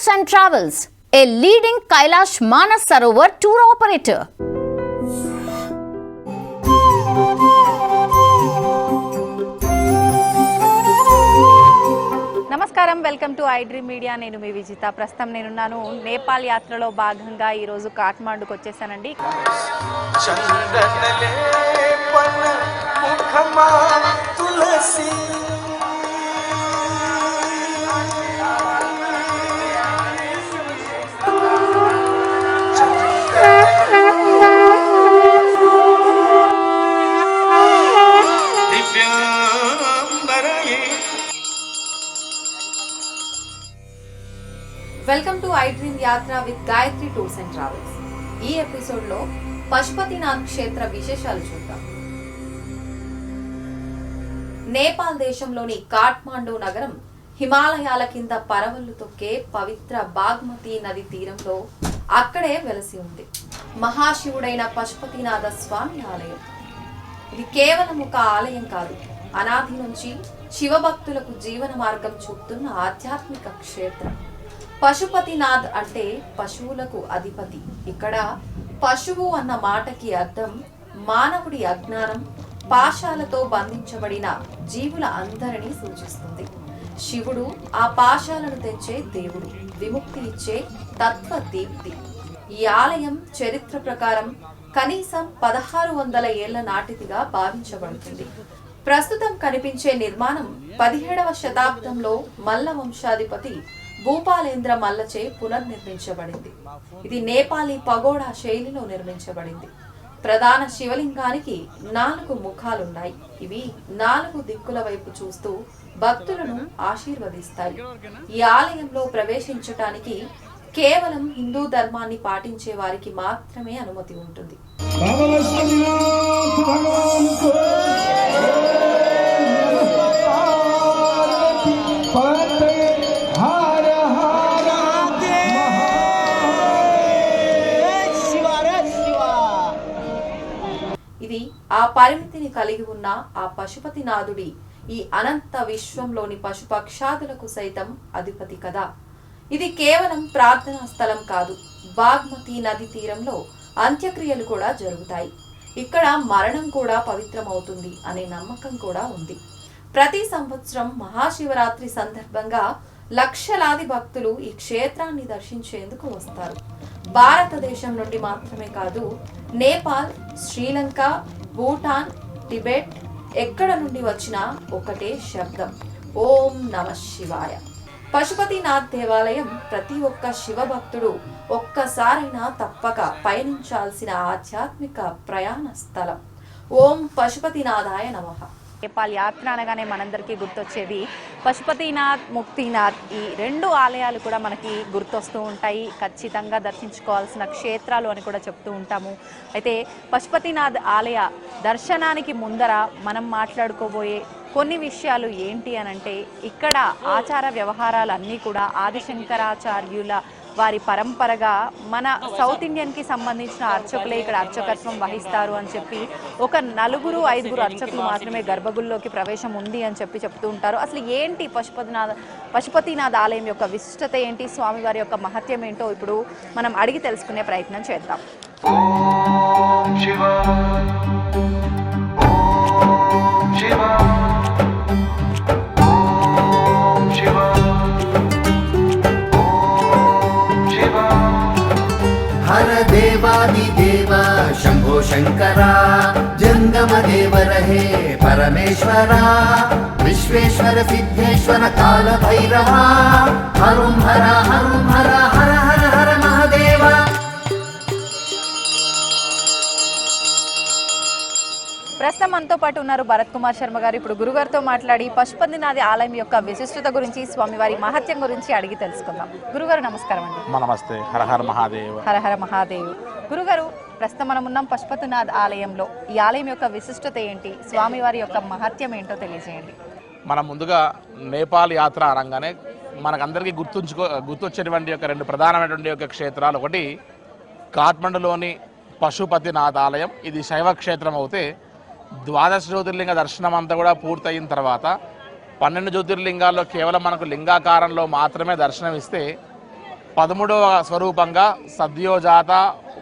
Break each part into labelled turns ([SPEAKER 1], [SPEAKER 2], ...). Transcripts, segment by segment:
[SPEAKER 1] Tours and Travels, a leading Kailash Manas Sarovar tour operator.
[SPEAKER 2] నమస్కారం, welcome to I dream media. నేను మీ విజిత. ప్రస్తుతం నేనున్నాను నేపాల్ యాత్రలో భాగంగా ఈరోజు కాఠ్మాండుకు వచ్చేసానండి. వెల్కమ్ టు ఐ డ్రీమ్ యాత్ర with Gayatri tours and travels. ఈ ఎపిసోడ్ లో పశుపతినాథ్ క్షేత్ర విశేషాలు చూద్దాం. నేపాల్ దేశంలోని కాఠ్మాండు నగరం హిమాలయాల కింద పరవళ్లు తొక్కే పవిత్ర బాగ్మతి నది తీరంలో అక్కడే వెలసి ఉంది మహాశివుడైన పశుపతినాథ స్వామి ఆలయం. ఇది కేవలం ఒక ఆలయం కాదు, అనాది నుంచి శివభక్తులకు జీవన మార్గం చూపుతున్న ఆధ్యాత్మిక క్షేత్రం. పశుపతినాథ్ అంటే పశువులకు అధిపతి. ఇక్కడ పశువు అన్న మాటకి అర్థం మానవుడి అజ్ఞానం, పాశాలతో బంధించబడిన జీవుల అందరినీ సూచిస్తుంది. శివుడు ఆ పాశాలను తెచ్చే దేవుడు, విముక్తి ఇచ్చే తత్వ దీప్తి. ఈ ఆలయం చరిత్ర ప్రకారం కనీసం 1600 ఏళ్ల నాటిదిగా భావించబడుతుంది. ప్రస్తుతం కనిపించే నిర్మాణం 17వ శతాబ్దంలో మల్ల వంశాధిపతి భూపాలేంద్ర మల్లచే పునర్నిర్మించబడింది. ఇది నేపాలీ పగోడా శైలిలో నిర్మించబడింది. ప్రధాన శివలింగానికి 4 ముఖాలున్నాయి. ఇవి 4 దిక్కుల వైపు చూస్తూ భక్తులను ఆశీర్వదిస్తాయి. ఈ ఆలయంలో ప్రవేశించటానికి కేవలం హిందూ ధర్మాన్ని పాటించే వారికి మాత్రమే అనుమతి ఉంటుంది. ఇది ఆ పరిమితిని కలిగి ఉన్న ఆ పశుపతినాథుడి ఈ అనంత విశ్వంలోని పశుపక్షాదులకు సైతం అధిపతి కదా. ఇది కేవలం ప్రార్థనా స్థలం కాదు, బాగ్మతి నది తీరంలో అంత్యక్రియలు కూడా జరుగుతాయి. ఇక్కడ మరణం కూడా పవిత్రమవుతుంది అనే నమ్మకం కూడా ఉంది. ప్రతి సంవత్సరం మహాశివరాత్రి సందర్భంగా లక్షలాది భక్తులు ఈ క్షేత్రాన్ని దర్శించేందుకు వస్తారు. భారతదేశం నుండి మాత్రమే కాదు, నేపాల్, శ్రీలంక, భూటాన్, టిబెట్ ఎక్కడ నుండి వచ్చినా ఒకటే శబ్దం, ఓం నమః శివాయ. పశుపతినాథ్ దేవాలయం ప్రతి ఒక్క శివభక్తుడు ఒక్కసారైనా తప్పక పయనించాల్సిన ఆధ్యాత్మిక ప్రయాణ స్థలం. ఓం పశుపతినాథాయ నమః. నేపాల్ యాత్ర అనగానే మనందరికీ గుర్తొచ్చేది పశుపతినాథ్, ముక్తినాథ్. ఈ 2 ఆలయాలు కూడా మనకి గుర్తొస్తూ ఉంటాయి. ఖచ్చితంగా దర్శించుకోవాల్సిన క్షేత్రాలు అని కూడా చెప్తూ ఉంటాము. అయితే పశుపతినాథ్ ఆలయ దర్శనానికి ముందర మనం మాట్లాడుకోబోయే కొన్ని విషయాలు ఏంటి అనంటే, ఇక్కడ ఆచార వ్యవహారాలు అన్నీ కూడా ఆదిశంకరాచార్యుల వారి పరంపరగా మన సౌత్ ఇండియన్కి సంబంధించిన అర్చకులే ఇక్కడ అర్చకత్వం వహిస్తారు అని చెప్పి, ఒక 4-5 అర్చకులు మాత్రమే గర్భగుడిలోకి ప్రవేశం ఉంది అని చెప్పి చెప్తూ ఉంటారు. అసలు ఏంటి పశుపతినాథ్ ఆలయం యొక్క విశిష్టత ఏంటి, స్వామివారి యొక్క మహత్యం ఏంటో ఇప్పుడు మనం అడిగి తెలుసుకునే ప్రయత్నం చేద్దాం.
[SPEAKER 3] हर देवादिदेव शंभो शंकरा, जंगम देव रहे परमेश्वरा, विश्वेश्वर सिद्धेश्वर काल भैरवा, हरुं हर हरुं हर हर हर हर महादेव.
[SPEAKER 2] ప్రస్తుతం మనతో పాటు ఉన్నారు భరత్ కుమార్ శర్మ గారు. ఇప్పుడు గురుగారితో మాట్లాడి పశుపతినాథ్ ఆలయం యొక్క విశిష్టత గురించి, స్వామివారి మహత్యం గురించి అడిగి తెలుసుకుందాం. గురుగారు నమస్కారం అండి.
[SPEAKER 4] నమస్తే. హర హర మహాదేవ్.
[SPEAKER 2] హర హర మహాదేవ్. గురుగారు, ప్రస్తుతం మనం ఉన్నాం పశుపతినాథ్ ఆలయంలో. ఈ ఆలయం యొక్క విశిష్టత ఏంటి, స్వామివారి యొక్క మహత్యం ఏంటో తెలియజేయండి.
[SPEAKER 4] మనం ముందుగా నేపాల్ యాత్ర అనగానే మనకందరికీ గుర్తొచ్చేటువంటి యొక్క 2 ప్రధానమైనటువంటి యొక్క క్షేత్రాలు. ఒకటి కాఠ్మండులోని పశుపతినాథ్ ఆలయం. ఇది శైవ క్షేత్రం అవుతే 12 జ్యోతిర్లింగ దర్శనం అంతా కూడా పూర్తయిన తర్వాత 12 జ్యోతిర్లింగాల్లో కేవలం మనకు లింగాకారంలో మాత్రమే దర్శనం ఇస్తే 13వ స్వరూపంగా సద్యోజాత,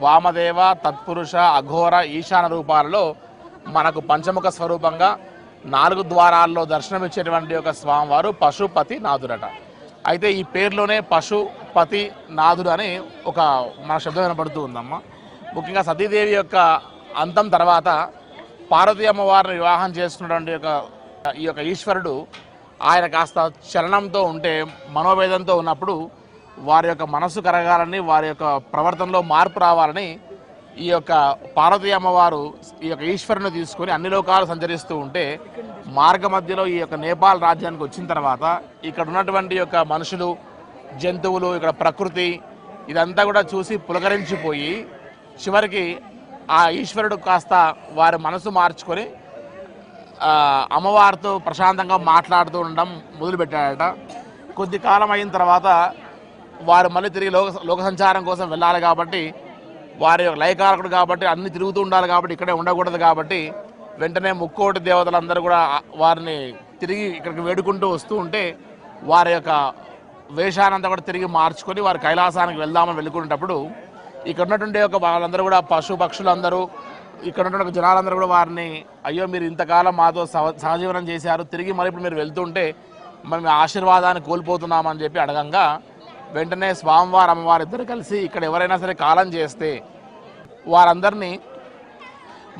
[SPEAKER 4] వామదేవ, తత్పురుష, అఘోర, ఈశాన రూపాలలో మనకు పంచముఖ స్వరూపంగా 4 ద్వారాల్లో దర్శనమిచ్చేటువంటి ఒక స్వామివారు పశుపతి నాథుడట. అయితే ఈ పేరులోనే పశుపతి నాథుడు అని ఒక మన శబ్దం వినపడుతూ ఉందమ్మా. ముఖ్యంగా సతీదేవి యొక్క అంతం తర్వాత పార్వతీ అమ్మవారిని వివాహం చేసుకున్నటువంటి ఈ యొక్క ఈశ్వరుడు ఆయన కాస్త చలనంతో ఉంటే, మనోవేదంతో ఉన్నప్పుడు వారి యొక్క మనస్సు కరగాలని, వారి యొక్క ప్రవర్తనలో మార్పు రావాలని ఈ యొక్క పార్వతీ అమ్మవారు ఈ యొక్క ఈశ్వరుని తీసుకొని అన్ని లోకాలు సంచరిస్తూ ఉంటే, మార్గ మధ్యలో ఈ యొక్క నేపాల్ రాజ్యానికి వచ్చిన తర్వాత ఇక్కడ ఉన్నటువంటి యొక్క మనుషులు, జంతువులు, ఇక్కడ ప్రకృతి ఇదంతా కూడా చూసి పులకరించిపోయి చివరికి ఆ ఈశ్వరుడు కాస్త వారి మనసు మార్చుకొని అమ్మవారితో ప్రశాంతంగా మాట్లాడుతూ ఉండడం మొదలుపెట్టాడట. కొద్ది కాలం అయిన తర్వాత వారు మళ్ళీ తిరిగి లోక సంచారం కోసం వెళ్ళాలి కాబట్టి, వారి లయకారకుడు కాబట్టి, అన్ని తిరుగుతూ ఉండాలి కాబట్టి, ఇక్కడే ఉండకూడదు కాబట్టి వెంటనే ముక్కోటి దేవతలందరూ కూడా వారిని తిరిగి ఇక్కడికి వేడుకుంటూ వస్తూ ఉంటే వారి యొక్క వేషానంతా కూడా తిరిగి మార్చుకొని వారి కైలాసానికి వెళ్దామని వెళ్ళుకునేటప్పుడు ఇక్కడ ఉన్నటువంటి ఒక వాళ్ళందరూ కూడా పశు పక్షులందరూ, ఇక్కడ ఉన్నటువంటి జనాలందరూ కూడా వారిని, అయ్యో మీరు ఇంతకాలం మాతో సహజీవనం చేశారు, తిరిగి మరి ఇప్పుడు మీరు వెళ్తుంటే మేము ఆశీర్వాదాన్ని కోల్పోతున్నామని చెప్పి అడగంగా వెంటనే స్వామివారు అమ్మవారు ఇద్దరు కలిసి ఇక్కడ ఎవరైనా సరే కాలం చేస్తే వారందరినీ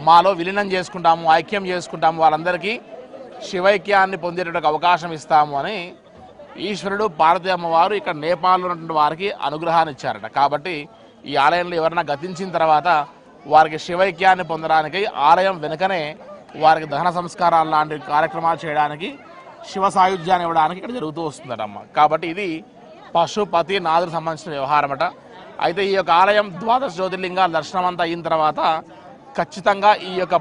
[SPEAKER 4] మాలో విలీనం చేసుకుంటాము, ఐక్యం చేసుకుంటాము, వాళ్ళందరికీ శివైక్యాన్ని పొందేటటువంటి అవకాశం ఇస్తాము అని ఈశ్వరుడు పార్వతీ అమ్మవారు ఇక్కడ నేపాల్లో ఉన్నటువంటి వారికి అనుగ్రహాన్ని ఇచ్చారట. కాబట్టి ఈ ఆలయంలో ఎవరైనా గతించిన తర్వాత వారికి శివైక్యాన్ని పొందడానికి ఆలయం వెనుకనే వారికి దహన సంస్కారాలు లాంటి కార్యక్రమాలు చేయడానికి, శివ సాయుధ్యాన్ని ఇవ్వడానికి ఇక్కడ జరుగుతూ వస్తుందటమ్మ. కాబట్టి ఇది పశుపతి నాథుకు సంబంధించిన వ్యవహారం అట. అయితే ఈ యొక్క ఆలయం 12 జ్యోతిర్లింగాల దర్శనం అంతా అయిన తర్వాత ఖచ్చితంగా ఈ యొక్క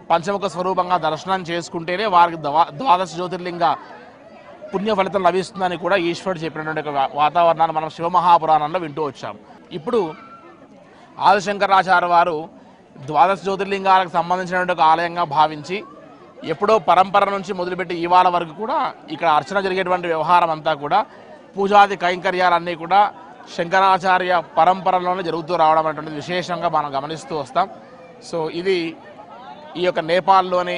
[SPEAKER 4] పంచముఖ స్వరూపంగా దర్శనం చేసుకుంటేనే వారికి 12 జ్యోతిర్లింగ పుణ్య ఫలితం లభిస్తుందని కూడా ఈశ్వరుడు చెప్పినటువంటి ఒక వాతావరణాన్ని మనం శివమహాపురాణంలో వింటూ వచ్చాం. ఇప్పుడు ఆదిశంకరాచార్య వారు 12 జ్యోతిర్లింగాలకు సంబంధించినటువంటి ఒక ఆలయంగా భావించి ఎప్పుడో పరంపర నుంచి మొదలుపెట్టి ఇవాళ వరకు కూడా ఇక్కడ అర్చన జరిగేటువంటి వ్యవహారం అంతా కూడా పూజాది కైంకర్యాలన్నీ కూడా శంకరాచార్య పరంపరలోనే జరుగుతూ రావడం అనేటువంటిది విశేషంగా మనం గమనిస్తూ వస్తాం. సో ఇది ఈ యొక్క నేపాల్లోని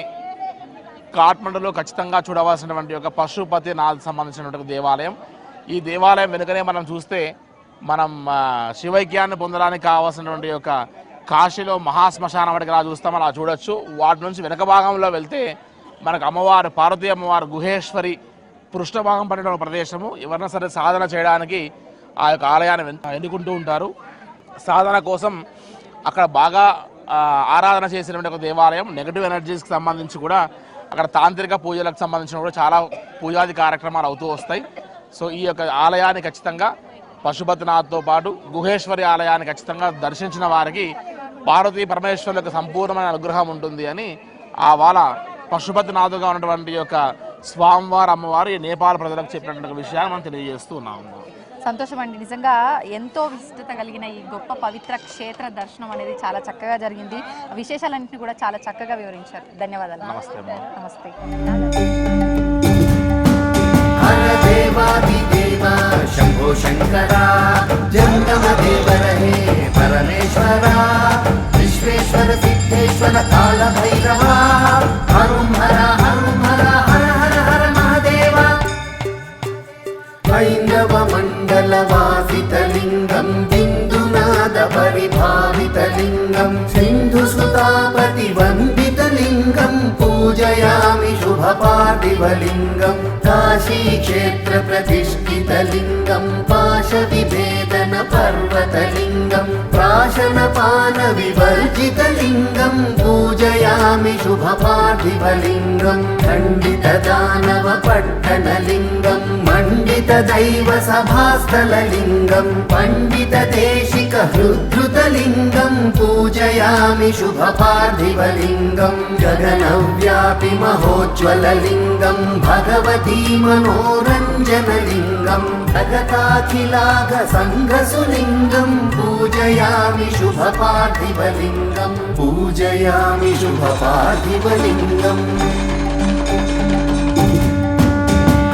[SPEAKER 4] కాఠ్మండులో ఖచ్చితంగా చూడవలసినటువంటి ఒక పశుపతి నాథ్ సంబంధించినటువంటి దేవాలయం. ఈ దేవాలయం వెనుకనే మనం చూస్తే మనం శివైక్యాన్ని పొందడానికి కావాల్సినటువంటి యొక్క కాశీలో మహాశ్మశానం వాటికి అలా చూస్తాం, అలా చూడొచ్చు. వాటి నుంచి వెనక భాగంలో వెళ్తే మనకు అమ్మవారు పార్వతీ అమ్మవారు గుహేశ్వరి పృష్ఠభాగం పడిన ప్రదేశము. ఎవరైనా సరే సాధన చేయడానికి ఆ యొక్క ఆలయాన్ని ఎన్నుకుంటూ ఉంటారు. సాధన కోసం అక్కడ బాగా ఆరాధన చేసినటువంటి ఒక దేవాలయం. నెగటివ్ ఎనర్జీస్కి సంబంధించి కూడా అక్కడ తాంత్రిక పూజలకు సంబంధించిన కూడా చాలా పూజాది కార్యక్రమాలు అవుతూ వస్తాయి. సో ఈ యొక్క ఆలయాన్ని ఖచ్చితంగా పశుపతినాథ్తో పాటు గుహేశ్వరి ఆలయాన్ని ఖచ్చితంగా దర్శించిన వారికి పార్వతీ పరమేశ్వరులకు సంపూర్ణమైన అనుగ్రహం ఉంటుంది అని ఆ వాళ్ళ పశుపతినాథుగా ఉన్నటువంటి యొక్క స్వామివారు అమ్మవారు ఈ నేపాల్ ప్రజలకు చెప్పినటువంటి విషయాన్ని మనం తెలియజేస్తూ ఉన్నాము.
[SPEAKER 5] సంతోషం అండి. నిజంగా ఎంతో విశిష్టత కలిగిన ఈ గొప్ప పవిత్ర క్షేత్ర దర్శనం అనేది చాలా చక్కగా జరిగింది. విశేషాలన్నింటినీ కూడా చాలా చక్కగా వివరించారు. ధన్యవాదాలు.
[SPEAKER 4] నమస్తే.
[SPEAKER 5] నమస్తే.
[SPEAKER 3] దేవాదిదేవా శంభో శంకరా జంగమ దేవరహే పరమేశ్వరా విశ్వేశ్వర సిద్ధేశ్వర కాల భైరవా హరుం హర హరుం హర హర హర హర మహాదేవ హైందవ మండల వాసితలింగం బిందునాద పరిభావితలింగం సింధు సుతాపతి వందితలింగం పూజయామి శుభ పార్థివలింగం కాశీ క్షేత్ర ప్రతిష్ఠితలింగం పాశ విభేదన పర్వతలింగం ప్రాశనపాన వివర్జితలింగం పూజయామి శుభ పార్థివలింగం ఖండిత దానవ పట్టణలింగం మండిత దైవ సభాస్థలలింగం పండిత దేశిక హృద్రుతలింగం పూజయామి శుభ పార్థివలింగం గగనవ్యాపి మహోజ్వలలింగం భగవతీ మనోరంజనలింగం జగతాఖిలాఘ సంఘసులింగం పూజయామి శుభ పార్థివలింగం పూజయామి శుభ పార్థివలింగం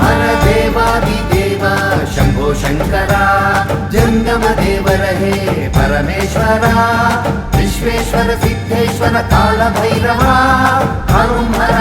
[SPEAKER 3] హర దేవాదిదేవ శంభో శంకరా जंगम देवर हे परमेश्वरा, विश्वेश्वर सिद्धेश्वर काल भैरवा, हरुं हर